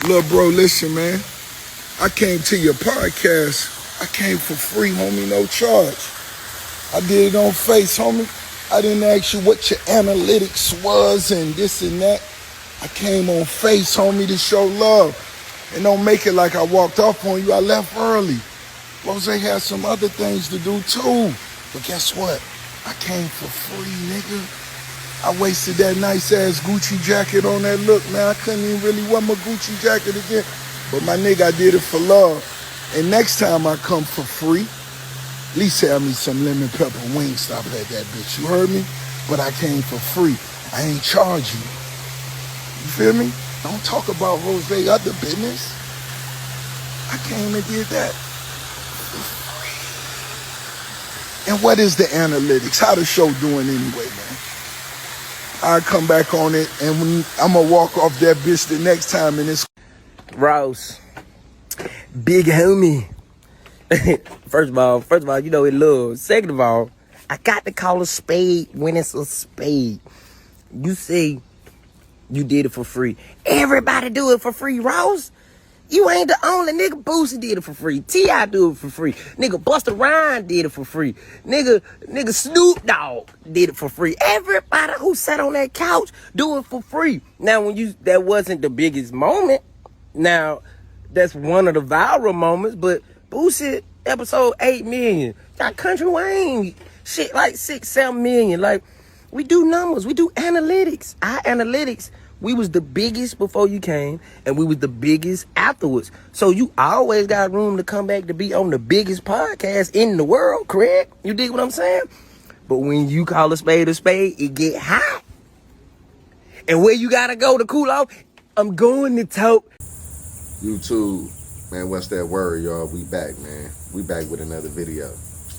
Little bro, listen, man. I came to your podcast. I came for free, homie, no charge. I did it on Face, homie. I didn't ask you what your analytics was and this and that. I came on Face, homie, to show love. And don't make it like I walked off on you. I left early. Rose had some other things to do too. But guess what? I came for free, nigga. I wasted that nice ass Gucci jacket on that look, man. I couldn't even really wear my Gucci jacket again. But my nigga, I did it for love. And next time I come for free, at least have me some lemon pepper wings. Stop at that bitch. You heard me? But I came for free. I ain't charge you. You feel me? Don't talk about Rose other business. I came and did that. And what is the analytics? How the show doing anyway, man? I'll come back on it, and when I'm going to walk off that bitch the next time, and it's... Ross, big homie. First of all, you know it love. Second of all, I got to call a spade when it's a spade. You say you did it for free. Everybody do it for free, Ross. You ain't the only nigga. Boosie did it for free. T.I. do it for free. Nigga Busta Rhymes did it for free. Nigga Snoop Dogg did it for free. Everybody who sat on that couch do it for free. Now, that wasn't the biggest moment. Now, that's one of the viral moments, but Boosie, episode 8 million. Got Country Wayne, shit like 6, 7 million. Like, we do numbers. We do analytics. Our analytics, we was the biggest before you came, and we was the biggest afterwards. So you always got room to come back to be on the biggest podcast in the world, correct? You dig what I'm saying? But when you call a spade, it get hot. And where you gotta go to cool off, I'm going to talk. YouTube, man, what's that word, y'all? We back, man. We back with another video.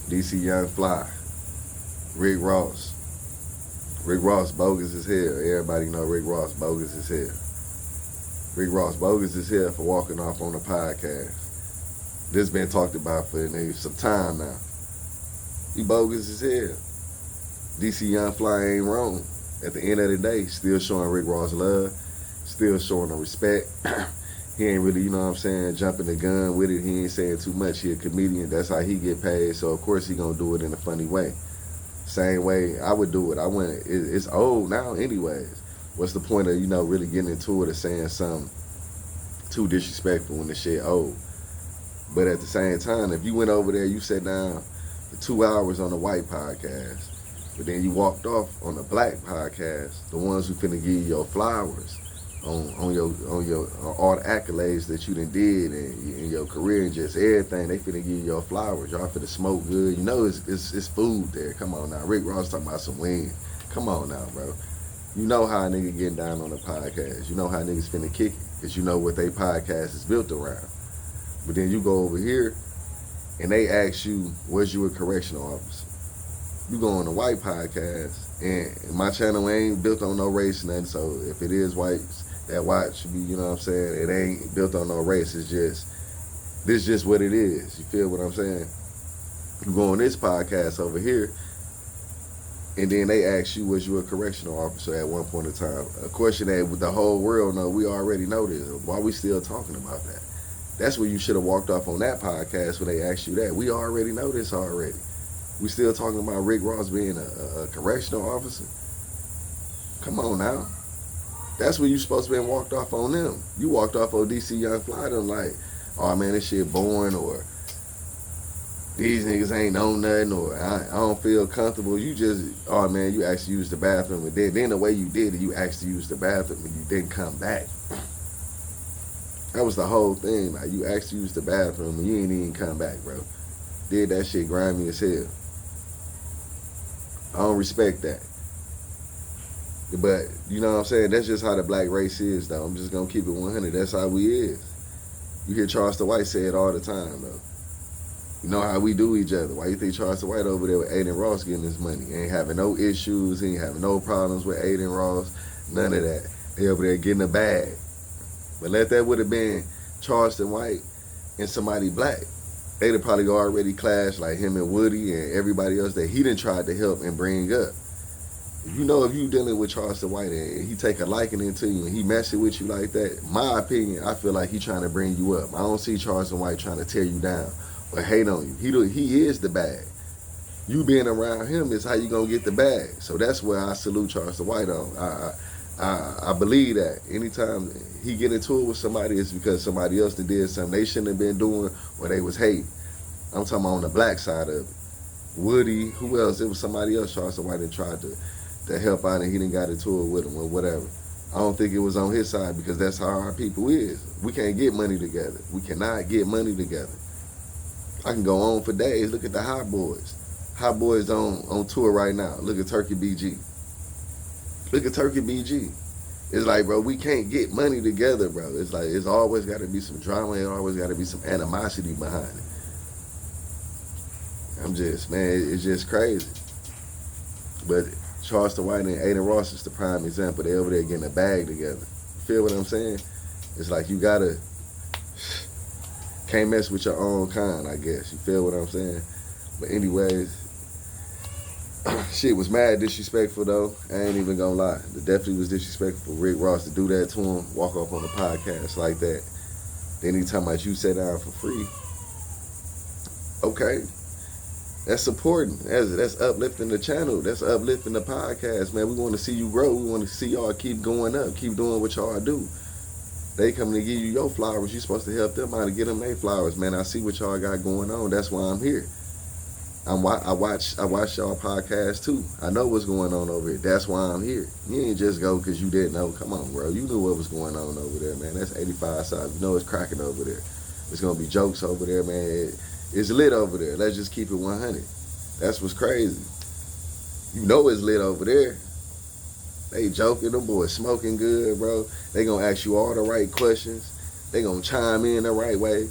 DC Young Fly, Rick Ross. Rick Ross bogus as hell. Everybody know Rick Ross bogus as hell. Rick Ross bogus as hell for walking off on a podcast. This been talked about for some time now. He bogus as hell. DC Young Fly ain't wrong. At the end of the day, still showing Rick Ross love, still showing him respect. He ain't really, you know what I'm saying, jumping the gun with it. He ain't saying too much. He a comedian. That's how he get paid. So, of course, he gonna do it in a funny way. Same way I would do it. It's old now anyways. What's the point of, really getting into it or saying something too disrespectful when the shit old? But at the same time, if you went over there, you sat down for 2 hours on the white podcast, but then you walked off on the black podcast, the ones who finna give you your flowers on your all the accolades that you done did in your career and just everything, they finna give you your flowers. Y'all finna smoke good. You know it's food there. Come on now. Rick Ross talking about some wings. Come on now, bro. You know how a nigga getting down on the podcast. You know how niggas finna kick it. Because you know what they podcast is built around. But then you go over here and they ask you, was you a correctional officer? You go on the white podcast, and my channel ain't built on no race and nothing, so if it is whites that watch me, you know what I'm saying, it ain't built on no race. It's just what it is. You feel what I'm saying? You go on this podcast over here, and then they ask you, was you a correctional officer at one point in time? A question that the whole world know, we already know this. Why we still talking about that? That's where you should have walked off on that podcast when they asked you that. We already know this already. We still talking about Rick Ross being a correctional officer? Come on now. That's where you supposed to be walked off on them. You walked off on DC Young Fly, them like, oh man, this shit boring, or these niggas ain't know nothing, or I don't feel comfortable. You just, oh man, you actually used the bathroom, and then the way you did it, you actually used the bathroom and you didn't come back. That was the whole thing. Like, you actually used the bathroom and you ain't even come back, bro. Did that shit grimy as hell. I don't respect that. But, you know what I'm saying? That's just how the black race is, though. I'm just going to keep it 100. That's how we is. You hear Charleston White say it all the time, though. You know how we do each other. Why you think Charleston White over there with Aiden Ross getting his money? He ain't having no issues. He ain't having no problems with Aiden Ross. None of that. They over there getting a bag. But let that would have been Charleston White and somebody black. They'd have probably already clashed like him and Woody and everybody else that he done tried to help and bring up. you know, if you dealing with Charleston White and he take a liking into you and he messing with you like that, my opinion, I feel like he trying to bring you up. I don't see Charleston White trying to tear you down or hate on you. He is the bag. You being around him is how you gonna get the bag. So that's where I salute Charleston White on. I believe that anytime he get into it with somebody, it's because somebody else that did something they shouldn't have been doing or they was hating. I'm talking about on the black side of it. Woody, who else? It was somebody else Charleston White that tried to help out and he didn't got into it with him or whatever. I don't think it was on his side because that's how our people is. We can't get money together. We cannot get money together. I can go on for days. Look at the Hot Boys. Hot Boys on tour right now. Look at Turkey BG. Look at Turkey BG. It's like, bro, we can't get money together, bro. It's like, it's always got to be some drama. It always got to be some animosity behind it. I'm just, man, it's just crazy. But Charleston White and Aiden Ross is the prime example. They over there getting a bag together. You feel what I'm saying? It's like you gotta, can't mess with your own kind, I guess. You feel what I'm saying? But anyways, shit was mad disrespectful though. I ain't even gonna lie. It definitely was disrespectful for Rick Ross to do that to him, walk up on the podcast like that. Then he talking about you sat down for free. Okay. That's supporting. That's uplifting the channel. That's uplifting the podcast, man. We want to see you grow. We want to see y'all keep going up, keep doing what y'all do. They coming to give you your flowers. You supposed to help them out and get them their flowers, man. I see what y'all got going on. That's why I'm here. I watch y'all podcast too. I know what's going on over here. That's why I'm here. You ain't just go because you didn't know. Come on, bro. You knew what was going on over there, man. That's 85 South. You know it's cracking over there. There's gonna be jokes over there, man. It's lit over there. Let's just keep it 100. That's what's crazy. You know it's lit over there. They joking, them boys smoking good, bro. They gonna ask you all the right questions. They gonna chime in the right way.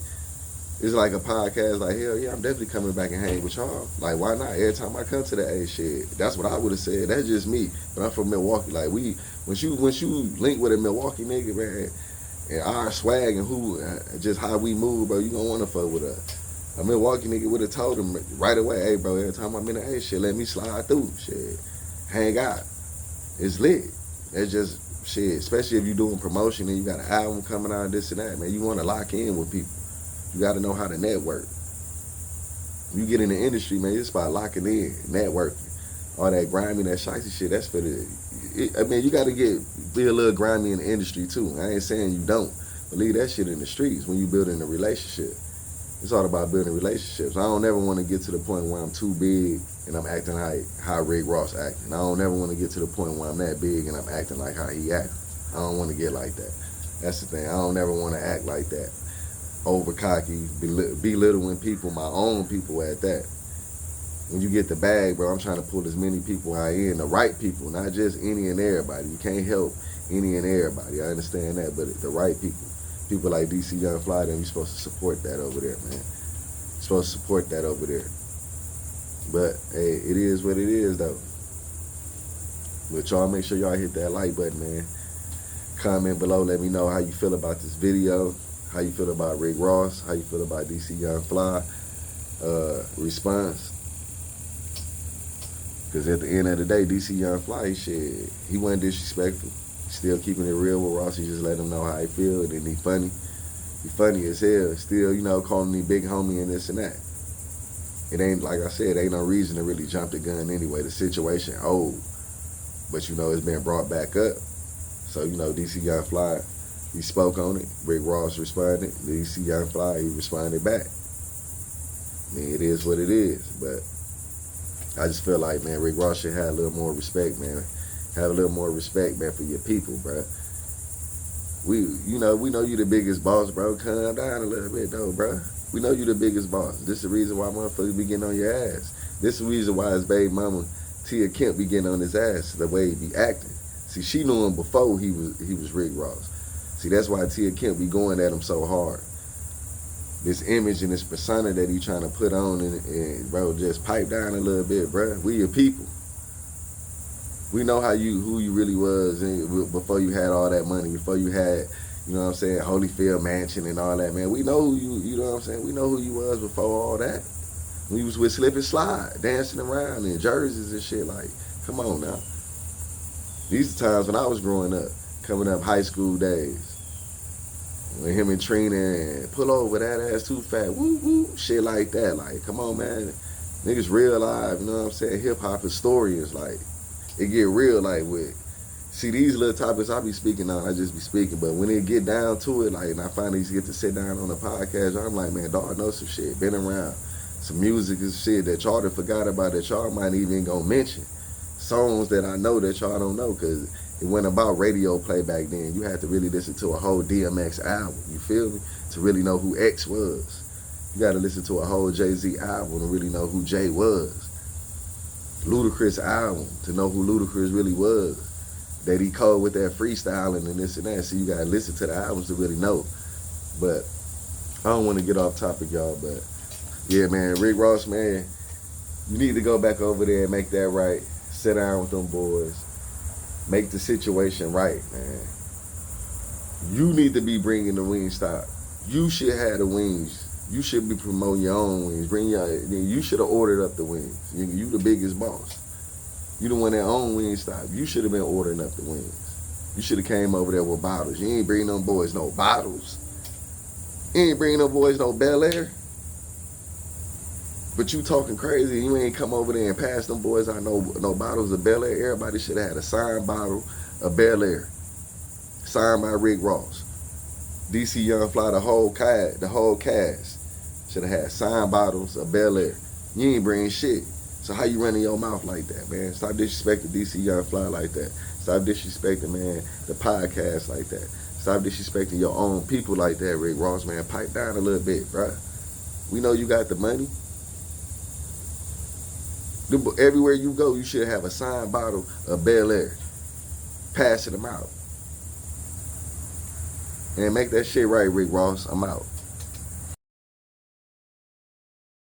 It's like a podcast, like, hell yeah, I'm definitely coming back and hang with y'all. Like, why not? Every time I come to the A shit. That's what I would have said. That's just me. But I'm from Milwaukee. Like, once you link with a Milwaukee nigga, man, and our swag and just how we move, bro, you gonna wanna fuck with us. A Milwaukee nigga would have told him right away, hey, bro, every time I'm in the A shit, let me slide through, shit. Hang out. It's lit. It's just, shit, especially if you're doing promotion and you got an album coming out, this and that, man, you want to lock in with people. You got to know how to network. You get in the industry, man, it's about locking in, networking. All that grimy, that shicey shit, that's for I mean, you got to be a little grimy in the industry, too. I ain't saying you don't, but leave that shit in the streets when you building a relationship. It's all about building relationships. I don't ever want to get to the point where I'm too big and I'm acting like how Rick Ross acting. I don't ever want to get to the point where I'm that big and I'm acting like how he acting. I don't want to get like that. That's the thing. I don't ever want to act like that. Over cocky, belittling people, my own people at that. When you get the bag, bro, I'm trying to pull as many people out in, the right people, not just any and everybody. You can't help any and everybody. I understand that, but the right people. People like DC Young Fly, then we supposed to support that over there, man. Supposed to support that over there. But hey, it is what it is, though. But y'all make sure y'all hit that like button, man. Comment below, let me know how you feel about this video, how you feel about Rick Ross, how you feel about DC Young Fly response. Because at the end of the day, DC Young Fly, he wasn't disrespectful. Still keeping it real with Ross. He just let him know how he feel, and then he funny. He funny as hell. Still, calling me big homie and this and that. It ain't, like I said, ain't no reason to really jump the gun anyway. The situation old. But, it's been brought back up. So, DC Young Fly, he spoke on it. Rick Ross responded. DC Young Fly, he responded back. I mean, it is what it is. But I just feel like, man, Rick Ross should have a little more respect, man. Have a little more respect, man, for your people, bro. We know you the biggest boss, bro. Calm down a little bit, though, bro. We know you the biggest boss. This is the reason why motherfuckers be getting on your ass. This is the reason why his baby mama, Tia Kemp, be getting on his ass, the way he be acting. See, she knew him before he was Rick Ross. See, that's why Tia Kemp be going at him so hard. This image and this persona that he trying to put on, and bro, just pipe down a little bit, bro. We your people. We know who you really was before you had all that money, before you had, Holyfield Mansion and all that, man. We know who you know what I'm saying? We know who you was before all that. We was with Slip and Slide, dancing around in jerseys and shit. Like, come on now. These are times when I was growing up, coming up high school days. When him and Trina and pull over that ass too fat, woo woo, shit like that. Like, come on, man. Niggas real live, you know what I'm saying? Hip hop historians, like, it get real, like, with. See, these little topics I be speaking on, I just be speaking. But when it get down to it, like, and I finally get to sit down on the podcast, I'm like, man, dog, know some shit. Been around. Some music and shit that y'all done forgot about that y'all might even gonna mention. Songs that I know that y'all don't know, because it wasn't about radio play back then. You had to really listen to a whole DMX album, you feel me? To really know who X was. You gotta listen to a whole Jay-Z album to really know who Jay was. Ludacris album to know who Ludacris really was. That he called with that freestyling and this and that. So you gotta listen to the albums to really know. But I don't want to get off topic, y'all. But yeah, man, Rick Ross, man, you need to go back over there and make that right. Sit down with them boys. Make the situation right, man. You need to be bringing the Wingstop. You should have the wings. You should be promoting your own wings. You should have ordered up the wings. You the biggest boss. You the one that own Wingstop. You should have been ordering up the wings. You should have came over there with bottles. You ain't bringing them boys no bottles. You ain't bringing them boys no Bel Air. But you talking crazy. You ain't come over there and pass them boys out no bottles of Bel Air. Everybody should have had a signed bottle of Bel Air. Signed by Rick Ross. DC Young Fly, the whole cast should have had signed bottles of Bel Air. You ain't bringing shit. So how you running your mouth like that, man? Stop disrespecting DC Young Fly like that. Stop disrespecting, man, the podcast like that. Stop disrespecting your own people like that, Rick Ross, man. Pipe down a little bit, bruh. We know you got the money. Everywhere you go, you should have a signed bottle of Bel Air. Passing them out. And make that shit right, Rick Ross. I'm out.